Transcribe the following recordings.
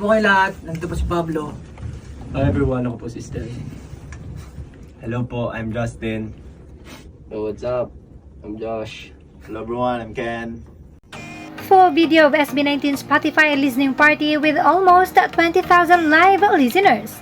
Hello kayo lahat, nandito po si Pablo. Hi everyone, ako po si Stel. Hello po, I'm Justin. So what's up? I'm Josh. Hello everyone, I'm Ken. Full video of SB19 Spotify listening party with almost 20,000 live listeners.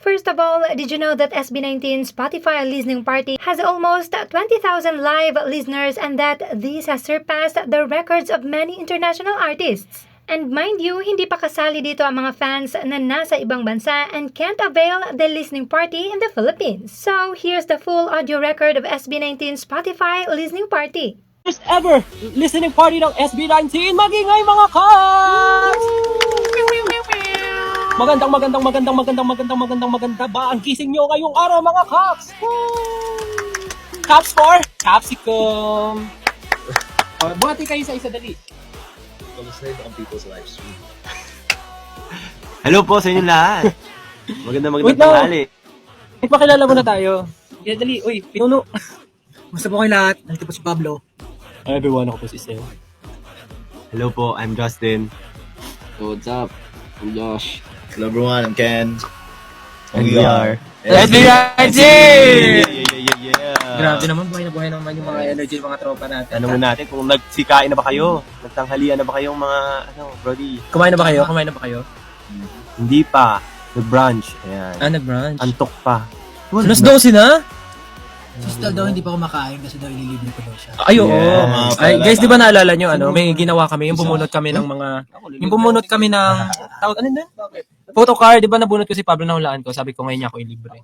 First of all, did you know that SB19 Spotify listening party has almost 20,000 live listeners and that this has surpassed the records of many international artists? And mind you, hindi pa kasali dito ang mga fans na nasa ibang bansa and can't avail the listening party in the Philippines. So, here's the full audio record of SB19 Spotify listening party. First ever listening party ng SB19, magingay mga cats! Maganda ba ang gising nyo ngayong araw mga caps? Caps for Capsicum! Buhati kayo sa isa dali. Kamusta ang people's live stream? Hello po sa inyo lahat. Magandang Wait, no. tanghali. Ipakilala mo na tayo. Yeah, dali. Uy, pinuno. Kumusta po kayo lahat, nandito po si Pablo. Hi everyone, ako po si Sel. Hello po, I'm Justin. So what's up? I'm Josh. Hello everyone, I'm Ken. And we are SB19! Yeah. Grabe naman, buhay naman yung mga energy ng mga tropa natin. Tanungin natin kung nagsikain na ba kayo? Nagtanghalian na ba kayong mga, brody? Kumain na ba kayo? Hindi pa. Nag-brunch. Ayan. Nag-brunch. Antok pa. Alas 12 na? Si Stel daw hindi pa kumakain kasi daw ililibre ko daw siya. Ay, oo. Yeah. Ay, guys, di ba naalala nyo, may ginawa kami, yung bumunot kami ng tawag, ano na? Photocard, di ba nabunot ko si Pablo na hulaan ko? Sabi ko ngayon niya ako ilibre.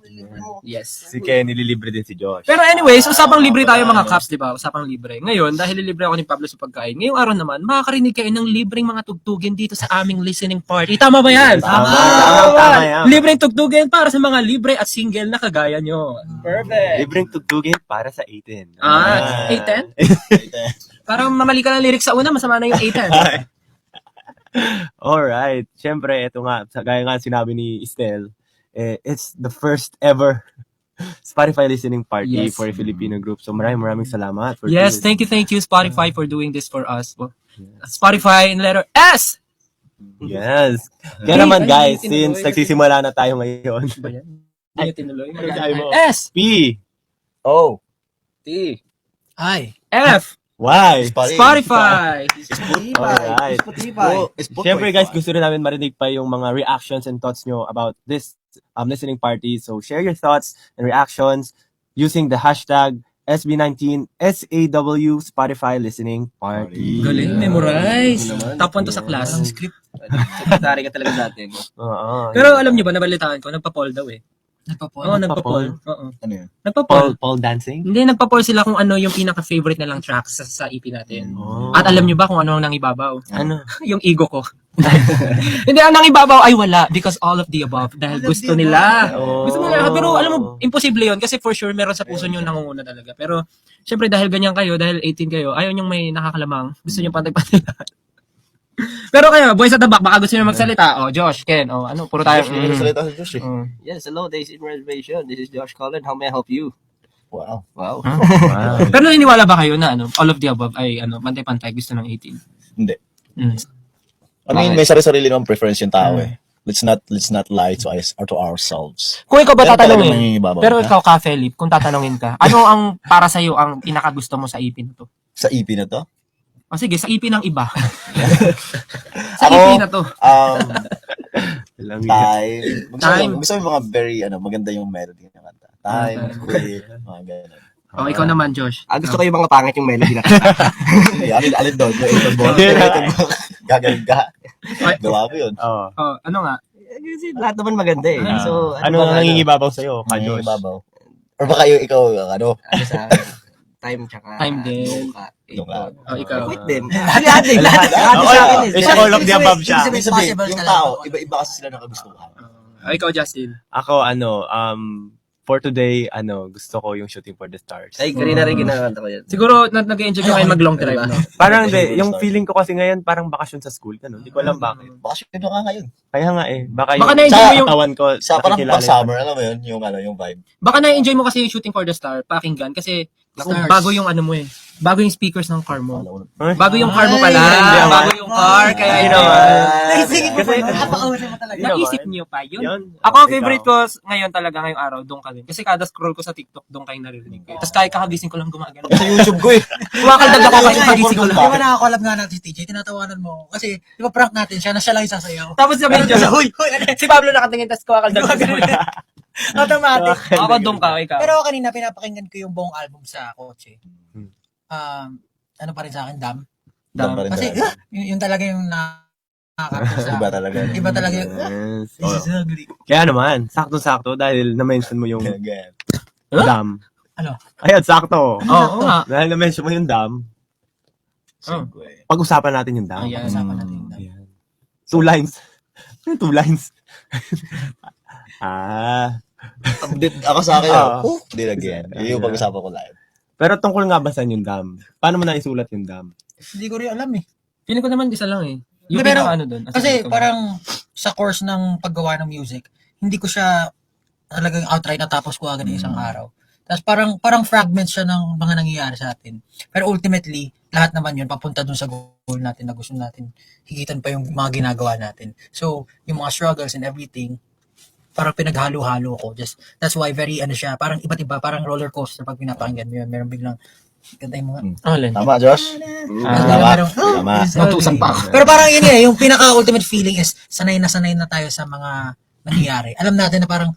Yes. Si Ken, nililibre din si Josh. Pero anyways, usapang libre tayo mga caps, di ba? Usapang libre. Ngayon, dahil lilibre ako ni Pablo sa pagkain, ngayong araw naman, makakarinig kayo ng libreng mga tugtugin dito sa aming listening party. Tama ba yan? Tama yan. Libreng tugtugin para sa mga libre at single na kagaya nyo. Perfect. Libreng tugtugin para sa 18. A10? Parang mamali ka ng lyrics sa una, masama na yung A10. Alright. Siyempre, ito nga, gaya nga sinabi ni Estel, it's the first ever Spotify listening party Yes. for a Filipino group. So maraming salamat. For Yes, doing thank you Spotify for doing this for us. Spotify in letter S! Yes. Kaya naman guys, since nagsisimula na tayo ngayon, S! P, Oh, T! Ay, F! Y. Spotify! Alright. Oh, Siyempre guys, gusto rin namin marinig pa yung mga reactions and thoughts nyo about this listening party. So share your thoughts and reactions using the hashtag SB19 SAW Spotify Listening Party. Galing, memorize. Top 1 to sa class. Secretary ka talaga dati. Oo. Pero alam nyo ba, nabalitaan ko, nagpa-poll daw eh. nagpa-poll. Oo, nagpa-poll. Oo. ano yun? Nagpa-poll. Paul dancing? Hindi, nagpa-poll sila kung ano yung pinaka-favorite na lang tracks sa EP natin. Oh. At alam nyo ba kung ano ang nangibabaw? Ano? Yung ego ko. Hindi, ang nangibabaw ay wala because all of the above. Dahil gusto nila. Oh. Gusto nila. Pero alam mo, imposible yun kasi for sure meron sa puso nyo nangunguna talaga. Pero syempre dahil ganyan kayo, dahil 18 kayo, ayaw nyong may nakakalamang. Gusto nyo pantay-pantay. Pero kayo, boys at the back, baka gusto nyo magsalita. Oh, Josh, Ken, ano, puro tayo. Salita si Josh eh. Yes, hello, Days in Reservation. This is Josh Collin. How may I help you? Wow. Wow. Wow. Pero naniniwala ba kayo na all of the above ay pantay-pantay gusto ng 18? Hindi. Mm. I mean, may sarili-sarili naman preference yung tao eh. Let's not lie to us or to ourselves. Kung ikaw ba Pero talagang tatanungin? nangingibabaw, Pero ha? ikaw ka, Philip, kung tatanungin ka, ano ang para sa iyo ang pinakagusto mo sa EP na to? Sa EP na to? O sige, sa EP ng iba. Sa Ako, EP na to. Alam niyo. Time. Gusto mo yung mga very, maganda yung melody ng kanta. Time, quick, mga ganun. O, ikaw naman, Josh. Gusto ko yung mga pangit yung melody na. Alin doon? Yung Ethan Ball. Gagaling ka. Gawa ko yun. Oo. O, ano nga? Kasi lahat naman maganda eh. So, Ano ang nangingibabaw sa'yo, ka Josh? Babaw. Or baka ikaw, ano sa akin? Time tsaka Time din. Luka. Luka. O, ikaw. Quit din. Lahat din. Lahat sa akin eh. Siya all of the above siya. Ibig sabihin, yung tao, iba-iba kasi sila nakagustuhan. O, ikaw, Justin. Ako, for today, gusto ko yung Shooting for the Stars. Ay, kanina rin kinakanta ko yan. Siguro, nag-enjoy ko kayo mag-long drive, no? Parang hindi, yung feeling ko kasi ngayon, parang bakasyon sa school, hindi ko alam bakit. Bakit yun nga ngayon? Kaya nga eh, baka Baka yung na-enjoy mo yung- katawan ko, Sa parang nakikilala pag summer, alam mo yun, yung vibe. Baka na-enjoy mo kasi yung Shooting for the Star, pakinggan, kasi Stars. bago yung ano mo eh. Bago yung speakers ng car mo. Ay, Bago yung car mo pala. Ay, Bago yung car, kaya Ay, yun naman. Naisingit mo pa Kasi- yun. Napakausap mo talaga. Naisip niyo pa yun? Yun. Ako, Oh, favorite ikaw. ko ngayon talaga, ngayong araw, doon ka din. Kasi kada scroll ko sa TikTok, doon kayo naririnig ko. Tapos kahit kakagising ko lang gumagano. Sa YouTube ko eh. Kumakaldag ako kahit kakagising ko Di lang. ba nakakolab nga natin si TJ, tinatawanan mo. Kasi, di ba prank natin siya, na siya lang yung sasayaw. Tapos sabihin niyo, Huy, huy, si Pablo nakatingin, tapos kumakaldag ako. automatic. Ako doon ka, ikaw. Pero ako kanina, pinapakinggan ko yung buong album sa kotse. Hmm. Ano pa rin sa akin, Dam. Dam pa rin Kasi, talaga. yun talaga yung nakakapos sa Iba talaga. Iba talaga yung, Yes. this is ugly. Kaya naman, sakto-sakto dahil na-mention mo yung Ganyan. dam. Ano? Ayun, sakto. Oo nga. Dahil na-mention mo yung dam, Segue. pag-usapan natin yung dam. Ayan. Usapan natin yung Dam. Ayan. 2 lines. Ano 2 lines? Update ako sa akin. Oo. Did again. Yun yung pag-usapan ko live. Pero tungkol nga ba saan yung dam? Paano mo naisulat yung dam? Hindi ko rin alam eh. Feeling ko naman isa lang eh. Yung Pero, pinaka ano doon. Kasi parang sa course ng paggawa ng music, hindi ko siya talagang outright natapos ko agad ng isang araw. Tapos parang fragments siya ng mga nangyayari sa atin. Pero ultimately, lahat naman yun papunta dun sa goal natin na gusto natin higitan pa yung mga ginagawa natin. So, yung mga struggles and everything, parang pinaghalo-halo ko. That's why very ano siya, parang iba't iba, parang roller coaster pag pinapakinggan mo yun. Meron biglang ganda yung mga Alin. Tama, Josh? Tama. Tama. Natusan pa ako. Pero parang yun eh, yung pinaka-ultimate feeling is sanay na tayo sa mga nangyayari. Alam natin na parang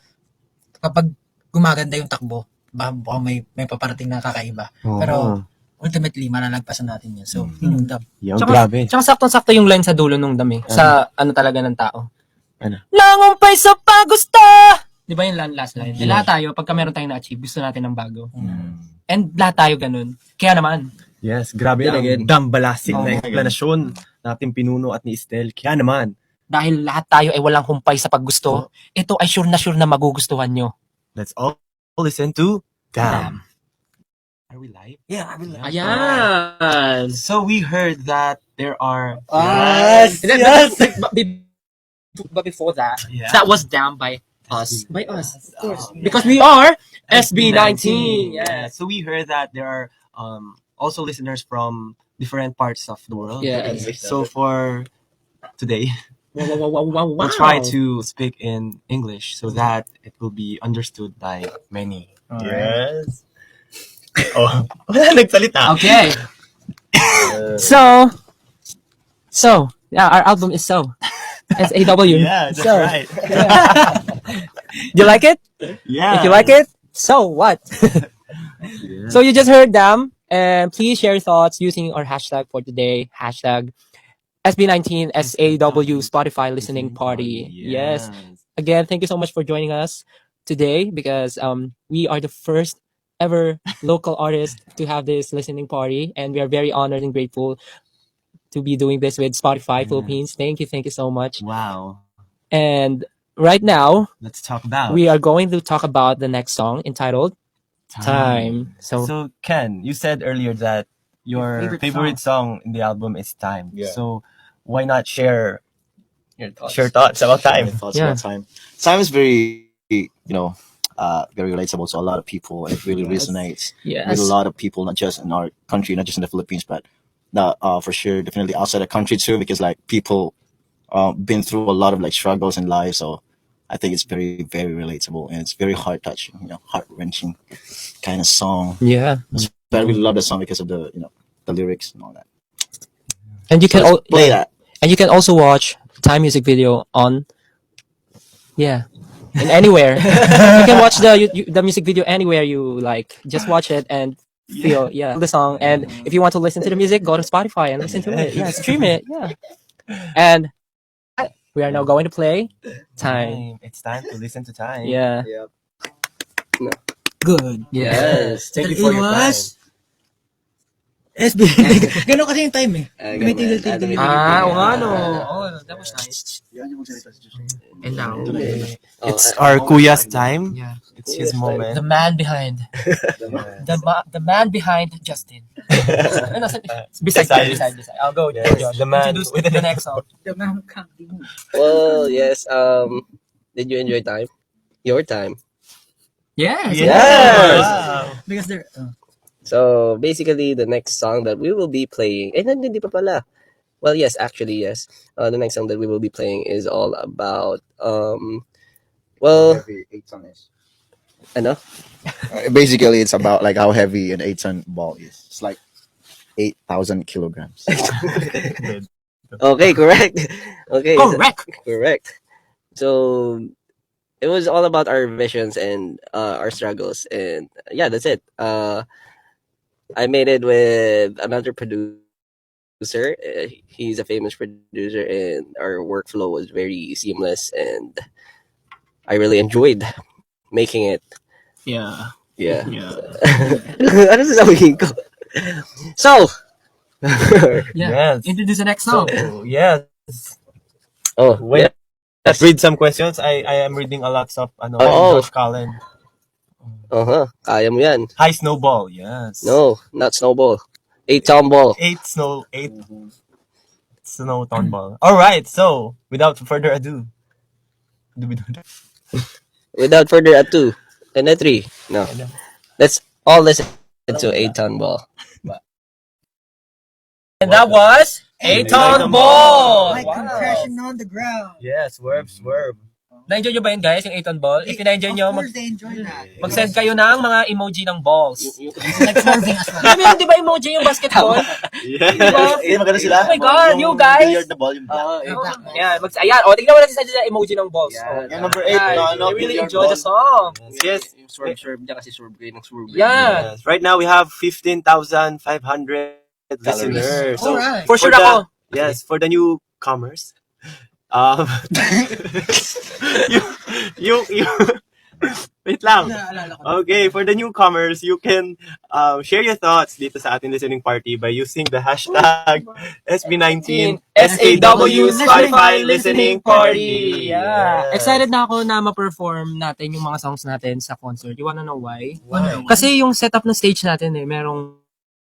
kapag gumaganda yung takbo, baka may paparating na kakaiba. Pero ultimately, malalagpasan natin yun. So, yun yung dam. Yung grabe. Tsaka saktong-sakto yung line sa dulo nung dami. Sa ano talaga ng tao. Ano? Nangumpay sa pagusta! Di ba yung last line? Lahat tayo, pagka meron tayong na-achieve, gusto natin ng bago. And lahat tayo ganun. Kaya naman, Yes, grabe Then ang again. dambalasik na explanation natin pinuno at ni Estel. Kaya naman, dahil lahat tayo ay walang humpay sa paggusto, ito ay sure na magugustuhan nyo. let's all listen to Dam. Dam. Are we live? Yeah, I will. Ayan! So we heard that there are But before that, Yeah. that was down by us. By us, of course. Because we are SB19. Yeah. So we heard that there are also listeners from different parts of the world. Yes. So for today, Wow. we'll try to speak in English so that it will be understood by many. Yes. Oh, wala nagsalita. Okay. So, yeah, our album is SAW. Yeah, that's So, right. You like it? Yeah. If you like it, so what? So you just heard them, and please share your thoughts using our hashtag for today, hashtag SB19 SAW Spotify Listening Party. Yes. Again, thank you so much for joining us today because we are the first ever local artist to have this listening party, and we are very honored and grateful to be doing this with Spotify Philippines. Thank you so much. Wow. And right now, Let's talk about we are going to talk about the next song entitled Time. So Ken, you said earlier that your favorite song in the album is Time. Yeah. So why not share Your thoughts. thoughts about My Time? thoughts Yeah. about time. Time is very, very relatable to a lot of people. It really resonates Yes. with a lot of people, not just in our country, not just in the Philippines, but for sure, definitely outside the country too, because like people been through a lot of like struggles in life. So I think it's very, very relatable and it's very heart touching, heart wrenching kind of song. Yeah. But I really love the song because of the, the lyrics and all that. And you can So let's play that. and you can also watch Time music video on and anywhere. You can watch the music video anywhere you like. Just watch it and feel the song. And if you want to listen to the music, go to Spotify and listen to it. Yeah, stream it. Yeah. And we are now going to play Time. It's time to listen to Time. Yeah. Good. Yes. Thank you for your time. SB. Ganun kasi yung time eh. Tumitigil-tigil. Oo nga, no. Oh, that was nice. And now, It's our Kuya's time. yeah, It's his moment. the man behind. The man behind Justin. Ano, beside. I'll go. Yes, the man Introduce with the next song. Well, yes. Did you enjoy time? Your time. Yes. Yes. Wow. Because they're, So basically, the next song that we will be playing, hindi pa pala. Well, yes, actually, yes. The next song that we will be playing is all about well, ano? Basically, it's about like how heavy an 8-ton ball is. It's like 8,000 kilograms. Okay, correct. Okay, Correct. So it was all about our visions and our struggles, and yeah, that's it. I made it with another producer. He's a famous producer, and our workflow was very seamless, and I really enjoyed making it. Yeah. Yeah. Yeah. Ano sasabihin ko? So, Yeah. Yes. Introduce the next song. So, yes. oh, Wait. yeah. Let's read some questions. I am reading a lot of Oh. Josh Cullen. Kaya mo yan. High snowball. Yes. No, not snowball. 8-ton ball. 8 snow ton ball. All right. So, without further ado, do we do that? Without further ado, and a 3. No. Let's all listen to 8-ton ball. And that was A-Ton Ball! like compression on the ground. Yes, swerve. Na-enjoy nyo ba yun, guys, yung A-Ton Ball? If na-enjoy nyo, Of course, they enjoy that. mag-send kayo ng mga emoji ng balls. Like swerving as well. Meron di ba emoji yung basketball? Yeah. Diba? Eh, maganda sila. Oh my God, you guys! Billiard na ball, yung black. Ayan, ayan, o, tignan mo natin sa emoji ng balls. Yeah. Yung number 8, Ayan, no, I really billiard enjoy the ball. song. Yes. Yung swerve niya kasi swerve kayo ng swerve. Yeah. Yes. Right now we have 15,500 listeners. So, Alright. For sure the- ako. yes, for the newcomers. You wait lang. Naalala ko. Okay, for the newcomers, you can share your thoughts dito sa ating listening party by using the hashtag SB19 SAW Spotify Listening Party. Yeah. Yes. Excited na ako na ma-perform natin yung mga songs natin sa concert. You wanna know why? Wow. Kasi yung setup ng stage natin merong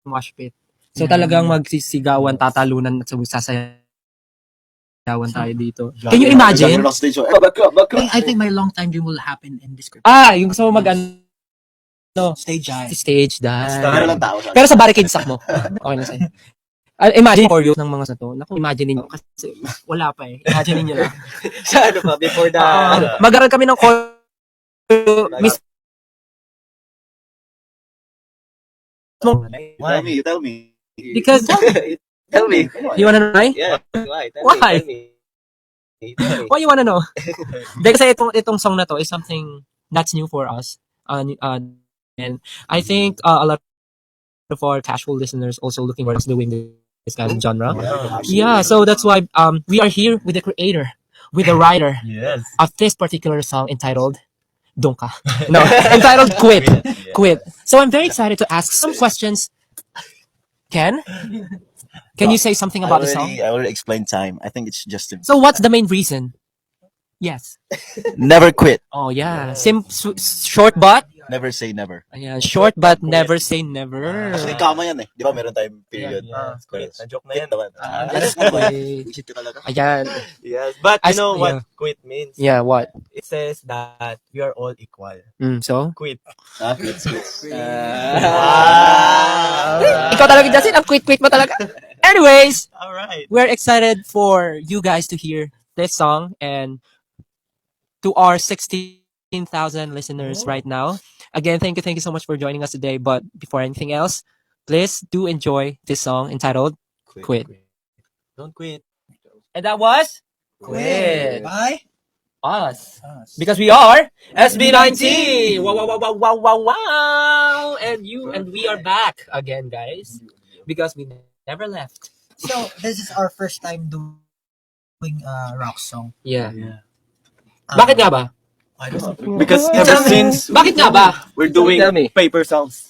mosh pit. So talagang magsisigawan, tatalunan at sasayawan tayo dito. Can you imagine? I think my long time dream will happen in this group. Yung gusto mo Stage dive. stage dance. Meron lang tao. Pero sa barricade sack mo. Okay na sa'yo. Imagine for you ng mga sa to. Naku, imagine niyo kasi wala pa eh. Imagine niyo lang. Sa ano pa, before the... Mag-aral kami ng call Miss You tell me. because Tell me. you wanna know why? Yeah, why? Tell Why? me. Tell me. Why you wanna know? Dahil kasi itong song na to is something that's new for us. And I think a lot of our casual listeners also looking for us doing this kind of genre. Yeah, so that's why we are here with the creator, with the writer Yes. of this particular song entitled Donka. No, entitled Quit. Quit. So I'm very excited to ask some questions. Ken, can you say something about the song? I already explained time. I think it's just So what's the main reason? Yes. never quit. Oh yeah. Short but Never say never. ayan, short but never say never. Actually, kama yan eh. Di ba meron tayong period? Yes, quit. Na-joke na yan. naman. That's the way. Visit ka talaga. Ayan. Yes, but As- you know yeah. what quit means? Yeah, what? It says that we are all equal. So? Quit. Quits. Ikaw talaga, Justin. Ang quit mo talaga. Anyways, All right. we're excited for you guys to hear this song and to our 16,000 listeners right now. Again, thank you so much for joining us today. But before anything else, please do enjoy this song entitled Quit. Don't quit. And that was Quit. Bye. Us. Because we are SB19. Wow, wow, wow, wow, wow, wow, wow. And we are back again, guys. Because we never left. So, this is our first time doing a rock song. Yeah. Bakit nga ba? I don't know. Because ever since Bakit nga ba? we're doing Tell me. paper songs.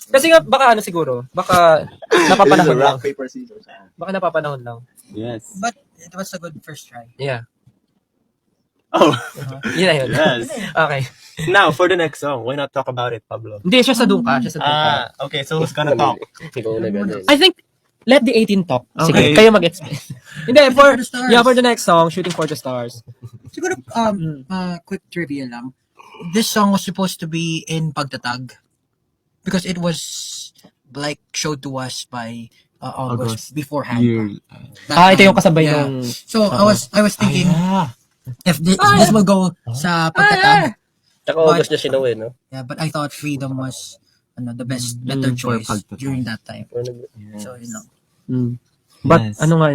Kasi nga, baka ano siguro, baka napapanahon lang. paper, scissors. Baka napapanahon lang. Yes. But it was a good first try. Yeah. Oh, Yun na yun. yes. Okay. Now, for the next song, why not talk about it, Pablo? Hindi, siya sa Dungka. Siya sa Dungka. Okay, so who's gonna talk? Ikaw na ganun. I think, let the 18 talk. Sige, Okay. kayo mag-explain. Hindi, for, the Stars. yeah, for the next song, Shooting for the Stars. Siguro, quick trivia lang. This song was supposed to be in Pagtatag because it was like showed to us by August beforehand. That Ito yung time. kasabay Yeah. ng... So I was thinking if this will go sa Pagtatag. Tsaka August na sinuwi, no? Yeah, but I thought Freedom was the better choice during that time. So yun lang. But, Yes. ano nga,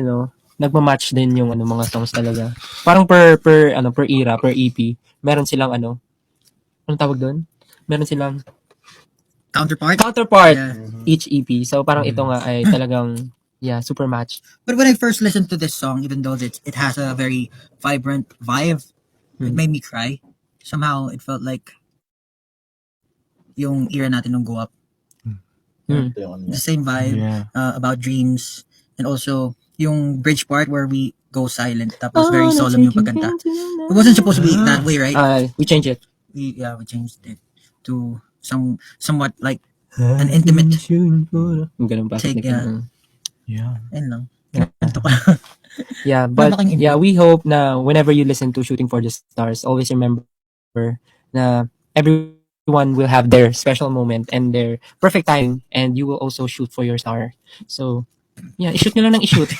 nagmamatch din yung mga songs talaga. Parang per era, per EP, meron silang anong tawag doon? Meron silang Counterpart. counterpart Yeah. each EP. So, parang ito nga ay talagang, super match. But when I first listened to this song, even though it has a very vibrant vibe, it made me cry. Somehow it felt like yung era natin nung Go Up. The same vibe about dreams, and also yung bridge part where we go silent. Tapos very solemn yung pagkanta. It wasn't supposed to be that way, right? We change it. We changed it to somewhat like an intimate Yung ganun pa. take. Yeah. Ayun lang. Yeah, but Malaking we hope na whenever you listen to Shooting for the Stars, always remember na everyone will have their special moment and their perfect time, and you will also shoot for your star. So, i-shoot nyo lang ng i-shoot.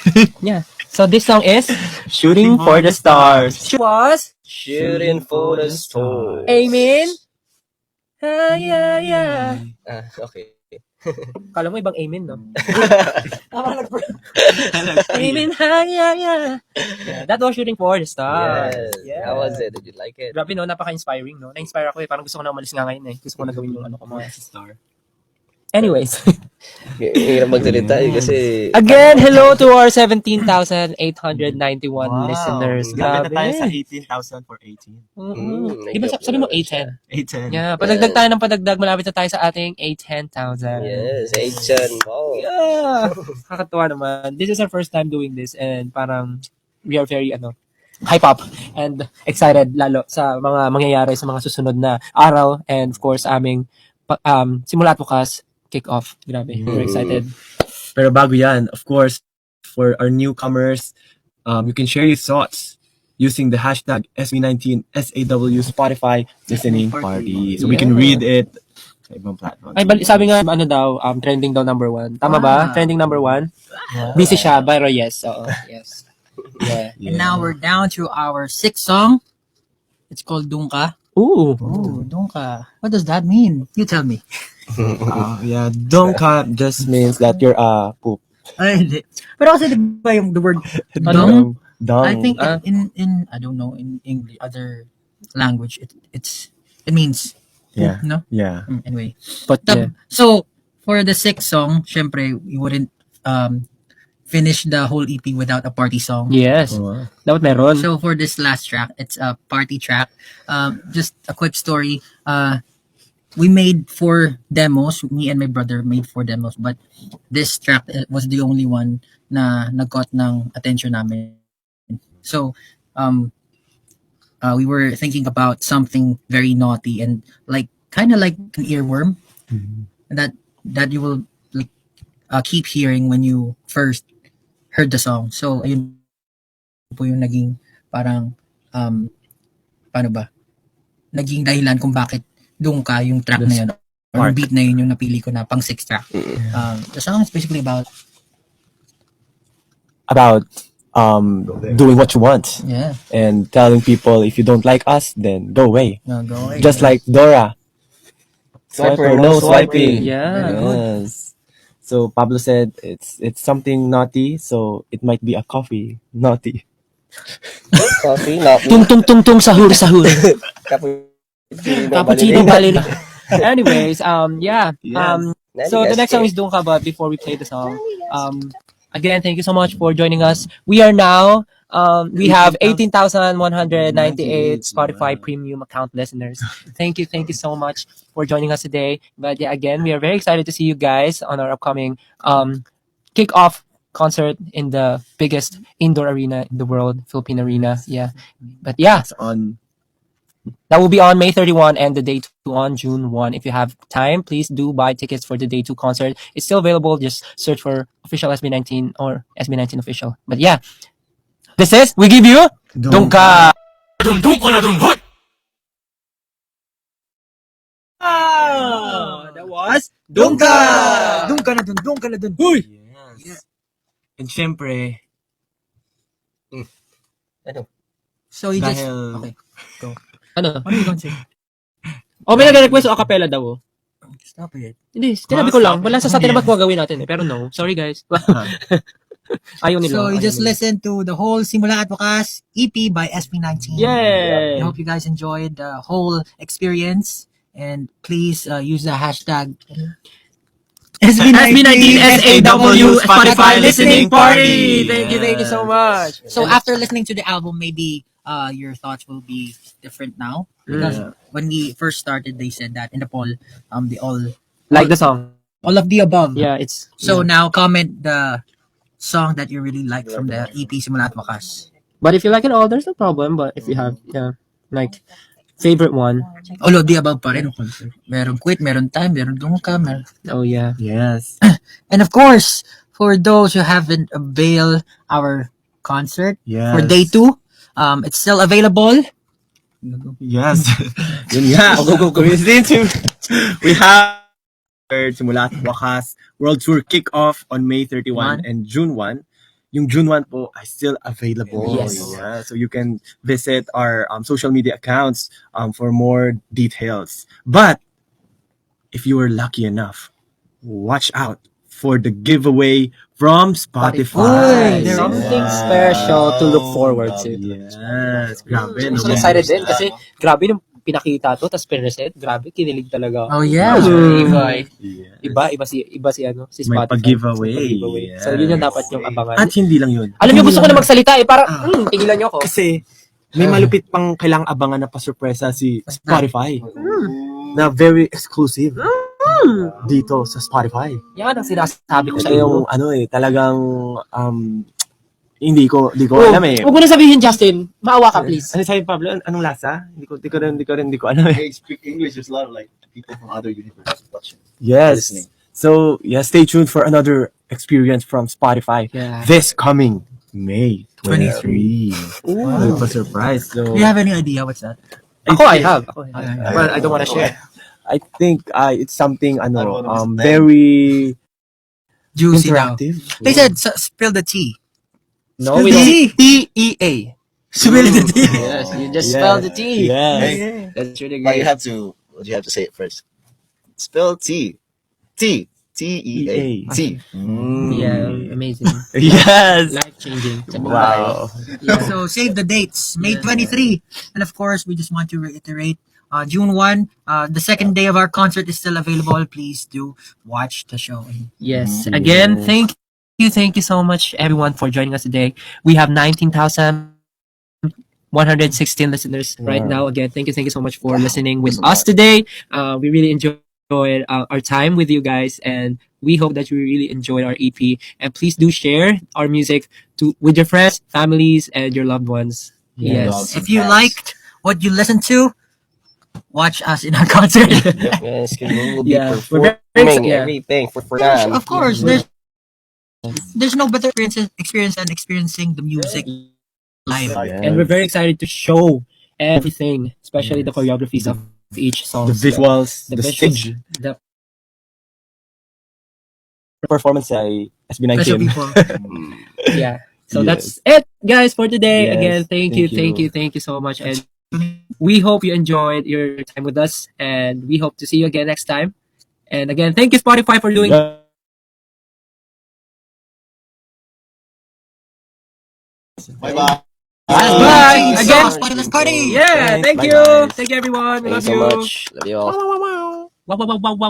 So this song is Shooting for the Stars. Was Shooting for the stars. Amen. Yeah. Okay. Kala mo ibang amen, no? Amen. Yeah. That was Shooting for the Stars. Yes. How was it? Did you like it? Grabe, no? Napaka-inspiring, no? Na-inspire ako, Parang gusto ko na umalis nga ngayon, Gusto ko na gawin yung mga Star. Anyways. Hirap magsalita kasi... Again, hello to our 17,891 listeners. Grabe na Grabe. tayo sa 18,000 for 18. Di ba sabi mo 810? 810. Yeah, padagdag tayo ng padagdag. Malapit na tayo sa ating 810,000. Yes, Asian. Wow. Yeah. Kakatuwa naman. This is our first time doing this and parang we are very hype up and excited lalo sa mga mangyayari sa mga susunod na araw, and of course aming simula at bukas kick off. Grabe. We're excited. Pero bago yan, of course, for our newcomers, you can share your thoughts using the hashtag SB19SAW Spotify Listening Party. So we can read it sa ibang platforms. Ay, sabi nga, trending daw number 1. Tama ba? Trending number 1? Busy siya, pero yes. Oo, yes. Yeah. And now we're down to our 6th song. It's called Dungka. Ooh. Oh, Dungka. What does that mean? You tell me. Dongka just means that you're poop. Ay, hindi. Pero kasi diba yung the word dung, Dung. I think in I don't know, in English, other language, it means Yeah. no? Yeah. Anyway. But yeah. So, for the 6th song, syempre, we wouldn't finish the whole EP without a party song. Yes. Wow. Dapat meron. So for this last track, it's a party track. Just a quick story. We made 4 demos. Me and my brother made 4 demos, but this track was the only one na nag-got ng attention namin. So we were thinking about something very naughty and kind of like an earworm that you will keep hearing when you first heard the song. So ayun po yung naging parang paano ba? Naging dahilan kung bakit Dungka yung track na yun. Or yung beat na yun yung napili ko na pang 6th track. The song is basically about doing what you want yeah. and telling people if you don't like us, then go away. No, go away. Just like Dora. Swiper, no swiping. Yeah. Yes. So Pablo said it's something naughty, so it might be a coffee naughty. Coffee, not Tung tung tung tung sahur. Cappuccino Bali. Balili. Anyways, yeah. Yes. So the next song is Dungka, but before we play the song, again, thank you so much for joining us. We are now We have 18,198 Spotify premium account listeners. Thank you so much for joining us today. But yeah, again, we are very excited to see you guys on our upcoming kickoff concert in the biggest indoor arena in the world, Philippine Arena. Yeah. But yeah, It's on that will be on May 31 and the day 2 on June 1. If you have time, please do buy tickets for the day 2 concert. It's still available. Just search for official SB19 or SB19 official. But yeah, this is We Give You Dungka. That was Dungka. Doon ka na dun. Yes. And syempre, So you just, dahil okay, go. Ano? What are you gonna say? Oh, may nag-request o acapella daw. Stop it. Hindi, tinabi ko lang. Wala sa atin naman kung gagawin natin eh. Pero no. Sorry guys. Ayaw nila. So you ayaw just nila. listen to the whole Simula at Wakas EP by SB19. Yay! I hope you guys enjoyed the whole experience, and please use the hashtag SB19 SAW Spotify listening party. Thank you so much. So after listening to the album, maybe your thoughts will be different now, because when we first started, they said that in the poll, they Like the song. all of the above. Yeah, it's So now comment the song that you really like from the EP Simula at Wakas. But if you like it all, there's no problem. But if you have like favorite one, All of the above pa rin. Meron Quit, meron Time, meron Dungka, meron... oh yeah. yes. And of course, for those who haven't availed our concert Yes. for day 2, it's still available. Yes. Yun nga. We have our Simula at Wakas World Tour kickoff on May 31 and June 1. Yung June 1 po ay still available. Yes. Yeah. So you can visit our social media accounts for more details. But if you were lucky enough, watch out for the giveaway from Spotify. Uy, Something special to look forward to. Yes. Grabe. I'm no? so excited din kasi grabe nung pinakita to tapos pinreset. Grabe, kinilig talaga. Oh yeah. Iba, Yes. iba si si May Spotify. pag-giveaway. May pag-giveaway. Yes. So yun yung dapat yung abangan. At hindi lang yun. Alam niyo, gusto ko na magsalita eh. Parang, tigilan niyo ako. Kasi may malupit pang kailangang abangan na pasurpresa si Spotify. Na very exclusive dito sa Spotify. Yan ang sinasabi ko sa Yung iyo. talagang hindi ko alam eh. Huwag mo na sabihin, Justin. Maawa ka, please. Ano sabi Pablo? Anong lasa? Hindi ko alam eh. They speak English. There's a lot of like people from other universities watching. Yes. Listening. So, yeah, stay tuned for another experience from Spotify Yeah. this coming May 23. Ooh. Pa-surprise. So, Do you have any idea what's that? I have. But I don't want to share. I think it's something I don't wanna miss that. very Juicy daw. interactive. They said spill the tea. No, Spill we the don't. tea. T-E-A. Spill the tea. Yes, you just spelled the T. Yes. That's really But great. you have to say it first. Spell T. T. T-E-A. T. Yeah, amazing. Yes. Life changing. Wow. So save the dates, May 23. And of course, we just want to reiterate, June 1, the second day of our concert is still available. Please do watch the show. Yes. Again, thank you so much everyone for joining us today. We have 19,116 listeners right now. Again, thank you so much for listening with us today. We really enjoyed our time with you guys, and we hope that you really enjoyed our EP. And please do share our music with your friends, families, and your loved ones. Yes. If you liked what you listened to, watch us in our concert. Yes, because we'll be Yeah, we're very performing excited. everything for them. Of course, there's no better experience than experiencing the music live. And we're very excited to show everything, especially the choreographies of each song. The visuals, the visuals, stage the performance ay Special SB19. people. yeah. So Yes. that's it, guys, for today. Yes, Again, thank you so much, and we hope you enjoyed your time with us, and we hope to see you again next time. And again, thank you Spotify for doing. Bye-bye. Bye. Again. Spotify party. Yeah, thank Bye, you, guys. thank you everyone. We Thank love you so you. much. Love you all.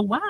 Wow.